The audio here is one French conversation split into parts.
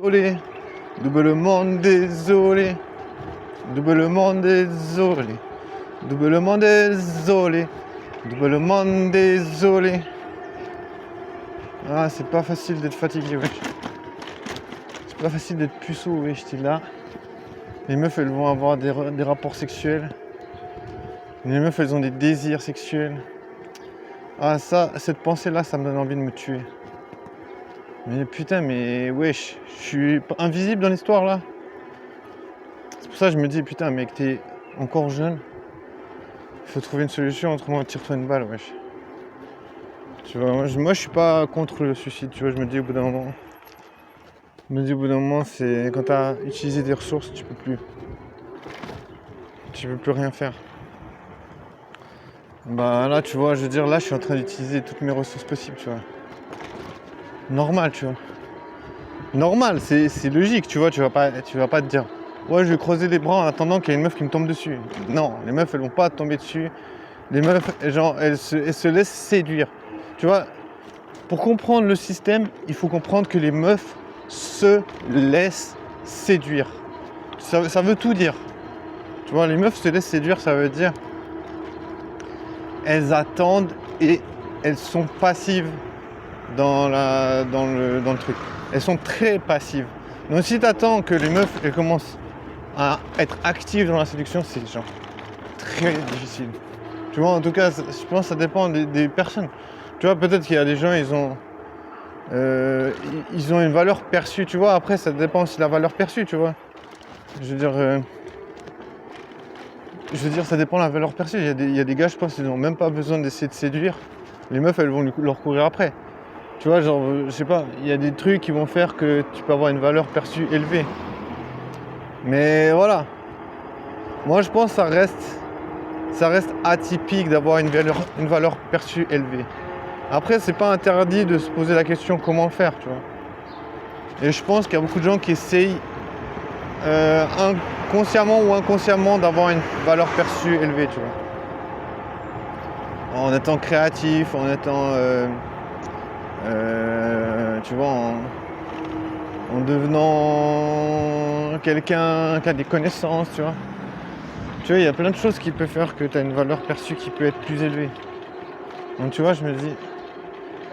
désolé, doublement désolé, doublement désolé, doublement désolé, doublement désolé. Ah, c'est pas facile d'être fatigué, wesh. C'est pas facile d'être puceau, wesh, t'es là. Les meufs, elles vont avoir des rapports sexuels. Les meufs, elles ont des désirs sexuels. Ah, ça, cette pensée-là, ça me donne envie de me tuer. Mais putain, mais wesh, je suis invisible dans l'histoire, là. C'est pour ça que je me dis, putain, mec, t'es encore jeune. Il faut trouver une solution, autrement, tire-toi une balle, wesh. Tu vois, moi, je suis pas contre le suicide, tu vois, je me dis au bout d'un moment. Je me dis au bout d'un moment, c'est quand t'as utilisé des ressources, tu peux plus. Tu peux plus rien faire. Bah là, tu vois, je veux dire, là, je suis en train d'utiliser toutes mes ressources possibles, tu vois. Normal, tu vois. Normal, c'est logique, tu vois, tu vas pas te dire ouais, je vais creuser les bras en attendant qu'il y ait une meuf qui me tombe dessus. Non, les meufs, elles vont pas tomber dessus. Les meufs, genre, elles se laissent séduire. Tu vois, pour comprendre le système, il faut comprendre que les meufs se laissent séduire. Ça veut tout dire. Tu vois, les meufs se laissent séduire, ça veut dire elles attendent et elles sont passives dans le truc. Elles sont très passives. Donc si tu attends que les meufs elles commencent à être actives dans la séduction, c'est genre très difficile. Tu vois, en tout cas, je pense que ça dépend des personnes. Tu vois, peut-être qu'il y a des gens, ils ont une valeur perçue, tu vois. Après, ça dépend aussi de la valeur perçue, tu vois. Je veux dire, ça dépend de la valeur perçue. Il y a des gars, je pense, ils n'ont même pas besoin d'essayer de séduire. Les meufs, elles vont leur courir après. Tu vois, genre, je sais pas, il y a des trucs qui vont faire que tu peux avoir une valeur perçue élevée. Mais voilà. Moi, je pense que ça reste atypique d'avoir une valeur perçue élevée. Après, c'est pas interdit de se poser la question comment faire, tu vois. Et je pense qu'il y a beaucoup de gens qui essayent consciemment ou inconsciemment d'avoir une valeur perçue élevée, tu vois. En étant créatif, en étant tu vois, en devenant quelqu'un qui a des connaissances, tu vois. Tu vois, il y a plein de choses qui peuvent faire que tu as une valeur perçue qui peut être plus élevée. Donc tu vois, je me dis,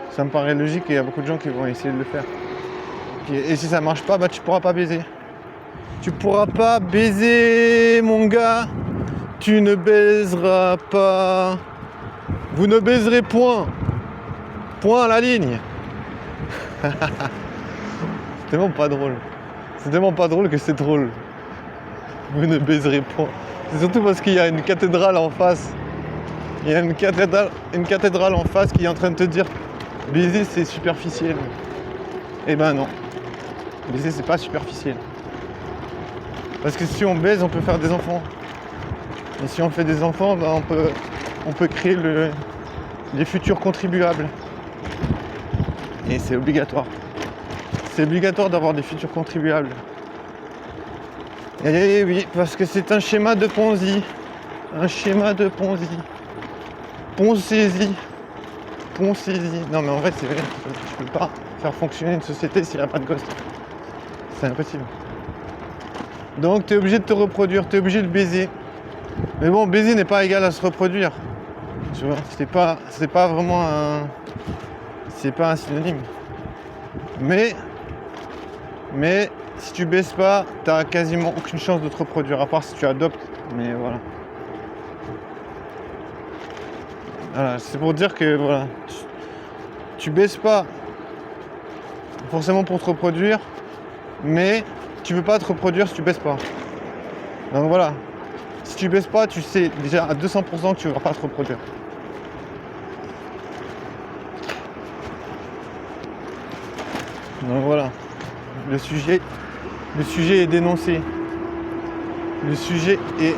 ça me paraît logique et il y a beaucoup de gens qui vont essayer de le faire. Et si ça marche pas, bah tu pourras pas baiser. Tu pourras pas baiser, mon gars. Tu ne baiseras pas. Vous ne baiserez point. Point à la ligne. C'est tellement pas drôle. C'est tellement pas drôle que c'est drôle. Vous ne baiserez point. C'est surtout parce qu'il y a une cathédrale en face. Il y a une cathédrale en face qui est en train de te dire baiser c'est superficiel. Eh ben non. Baiser c'est pas superficiel. Parce que si on baise, on peut faire des enfants. Et si on fait des enfants, ben on peut créer les futurs contribuables. Et c'est obligatoire. C'est obligatoire d'avoir des futurs contribuables. Et oui, parce que c'est un schéma de Ponzi. Un schéma de Ponzi. Poncez-y. Poncez-y. Non mais en vrai c'est vrai, tu peux pas faire fonctionner une société s'il n'y a pas de gosses. C'est impossible. Donc tu es obligé de te reproduire, tu es obligé de baiser. Mais bon, baiser n'est pas égal à se reproduire. Tu vois, c'est pas vraiment un. C'est pas un synonyme. Mais si tu baises pas, t'as quasiment aucune chance de te reproduire, à part si tu adoptes. Mais voilà. Voilà, c'est pour dire que voilà. Tu baises pas forcément pour te reproduire, mais tu veux pas te reproduire si tu baises pas. Donc voilà. Si tu baises pas, tu sais déjà à 200% que tu ne vas pas te reproduire. Donc voilà. Le sujet est dénoncé. Le sujet est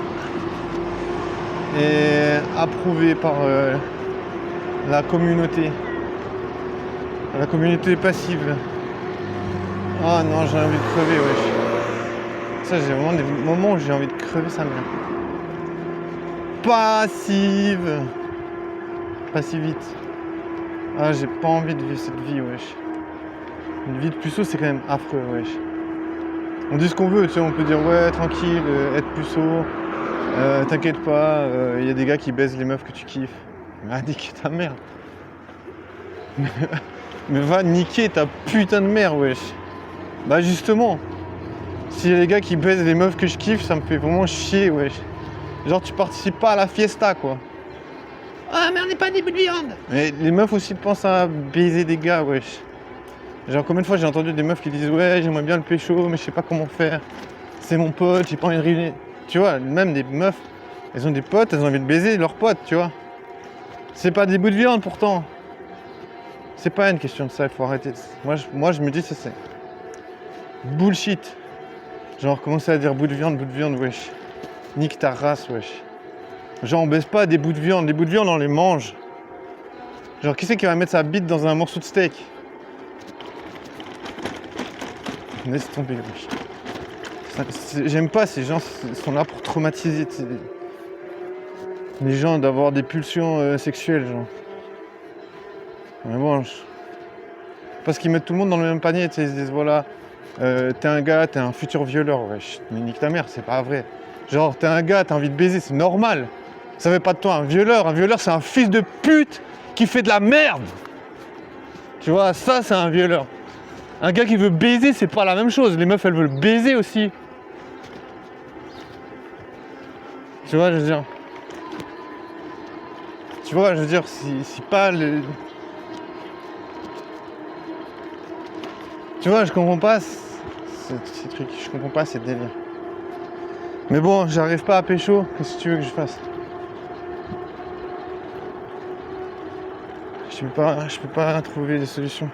approuvé par la communauté. La communauté passive. Ah non, j'ai envie de crever, wesh. Ça, j'ai vraiment des moments où j'ai envie de crever sa mère. Passive. Passivite. Ah, j'ai pas envie de vivre cette vie, wesh. Une vie de puceau, c'est quand même affreux, wesh. On dit ce qu'on veut, tu sais, on peut dire ouais, tranquille, être puceau, t'inquiète pas, il y a des gars qui baisent les meufs que tu kiffes. Mais niquer ta mère. Mais va niquer ta putain de mère, wesh. Bah justement, s'il y a des gars qui baisent les meufs que je kiffe, ça me fait vraiment chier, wesh. Genre tu participes pas à la fiesta, quoi. Ah mais on n'est pas des bouts de viande. Mais les meufs aussi pensent à baiser des gars, wesh. Genre combien de fois j'ai entendu des meufs qui disent ouais j'aimerais bien le pécho mais je sais pas comment faire. C'est mon pote, j'ai pas envie de river. Tu vois, même des meufs, elles ont des potes, elles ont envie de baiser leurs potes, tu vois. C'est pas des bouts de viande pourtant. C'est pas une question de ça, il faut arrêter. Moi je me dis c'est bullshit. Genre commencer à dire bout de viande, wesh. Nique ta race, wesh. Genre on baisse pas des bouts de viande, les bouts de viande on les mange. Genre qui c'est qui va mettre sa bite dans un morceau de steak? Laisse tomber, wesh. J'aime pas ces gens, ils sont là pour traumatiser les gens d'avoir des pulsions sexuelles, genre. Mais bon, parce qu'ils mettent tout le monde dans le même panier, tu sais, ils se disent voilà, t'es un gars, t'es un futur violeur, wesh. Mais nique ta mère, c'est pas vrai. Genre, t'es un gars, t'as envie de baiser, c'est normal. Ça fait pas de toi un violeur. Un violeur, c'est un fils de pute qui fait de la merde. Tu vois, ça, c'est un violeur. Un gars qui veut baiser, c'est pas la même chose. Les meufs, elles veulent baiser aussi. Tu vois, je veux dire. Tu vois, je veux dire, si pas le. Tu vois, je comprends pas ces trucs. Je comprends pas ces délires. Mais bon, j'arrive pas à pécho. Qu'est-ce que tu veux que je fasse? Je peux pas trouver des solutions.